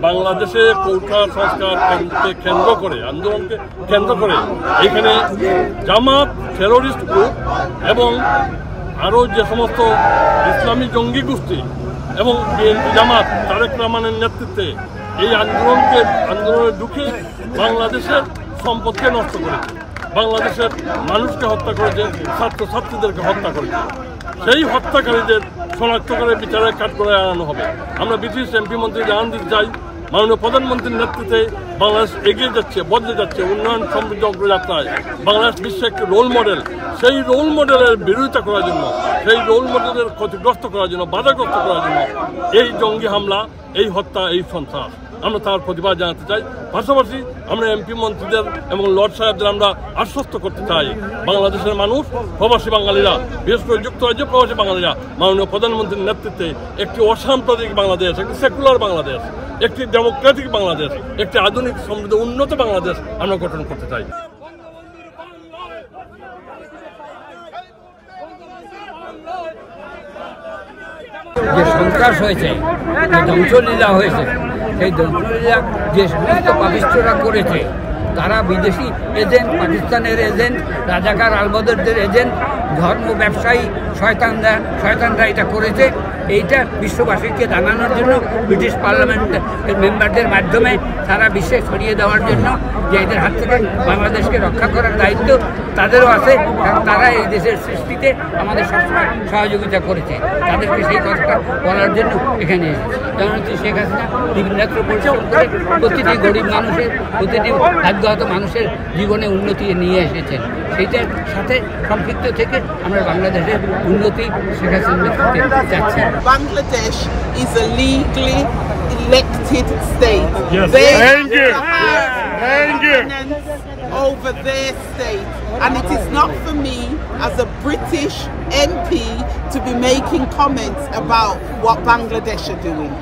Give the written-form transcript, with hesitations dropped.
বাংলাদেশে কোটা সংস্কারকে কেন্দ্র করে আন্দোলনকে কেন্দ্র করে এখানে জামাত টেরোরিস্ট গ্রুপ এবং আরও যে সমস্ত ইসলামী জঙ্গি গোষ্ঠী এবং বিএনপি জামাত তারেক রহমানের নেতৃত্বে এই আন্দোলনে ঢুকে বাংলাদেশের সম্পদকে নষ্ট করেছে, বাংলাদেশের মানুষকে হত্যা করেছে, ছাত্রছাত্রীদেরকে হত্যা করেছে। সেই হত্যাকারীদের শনাক্ত করে বিচারের কাঠগড়ায় আনানো হবে। আমরা ব্রিটিশ এমপি মন্ত্রী জানান দিতে চাই, মাননীয় প্রধানমন্ত্রীর নেতৃত্বে বাংলাদেশ এগিয়ে যাচ্ছে, বদলে যাচ্ছে উন্নয়ন সমৃদ্ধ অগ্রযাত্রায়। বাংলাদেশ বিশ্বের একটি রোল মডেল, সেই রোল মডেলের বিরোধিতা করার জন্য, সেই রোল মডেলের ক্ষতিগ্রস্ত করার জন্য, বাধাগ্রস্ত করার জন্য এই জঙ্গি হামলা, এই হত্যা, এই সন্ত্রাস, আমরা তার প্রতিবাদ জানাতে চাই। পাশাপাশি আমরা এমপি মন্ত্রীদের এবং লর্ড সাহেবদের আমরা আশ্বস্ত করতে চাই, বাংলাদেশের মানুষ, প্রবাসী বাঙালিরা, বিশেষ করে যুক্তরাজ্যের প্রবাসী বাঙালিরা মাননীয় প্রধানমন্ত্রীর নেতৃত্বে একটি অসাম্প্রদায়িক বাংলাদেশ, একটি সেকুলার বাংলাদেশ, একটি ডেমোক্রেটিক বাংলাদেশ, একটি আধুনিক সমৃদ্ধ উন্নত বাংলাদেশ আমরা গঠন করতে চাই। যে সন্ত্রাস হয়েছে, যে ধ্বংসলীলা হয়েছে, সেই ধ্বংসলীলা যে সমস্ত পাপিষ্ঠরা করেছে, তারা বিদেশি এজেন্ট, পাকিস্তানের এজেন্ট, রাজাকার আলবদরদের এজেন্ট, ধর্ম ব্যবসায়ী শয়তানরা এটা করেছে। এইটা বিশ্ববাসীকে জানানোর জন্য ব্রিটিশ পার্লামেন্টের মেম্বারদের মাধ্যমে সারা বিশ্বে ছড়িয়ে দেওয়ার জন্য যে এদের হাত থেকে বাংলাদেশকে রক্ষা করার দায়িত্ব তাদেরও আছে, কারণ তারা এই দেশের সৃষ্টিতে আমাদের সবসময় সহযোগিতা করেছে। তাদেরকে সেই কথাটা বলার জন্য এখানে এসেছে। জননেত্রী শেখ হাসিনা বিভিন্নত্র পরিশ্রম করে প্রতিটি গরিব মানুষের, প্রতিটি ভাগ্যহত মানুষের জীবনে উন্নতি নিয়ে এসেছেন। সেইটার সাথে সম্পৃক্ত থেকে আমরা বাংলাদেশের উন্নতি শেখ হাসিনার নেতৃত্বে চাচ্ছি। Bangladesh is a legally elected state. Yes. They Thank you. Over their state, and it is not for me as a British MP to be making comments about what Bangladesh are doing.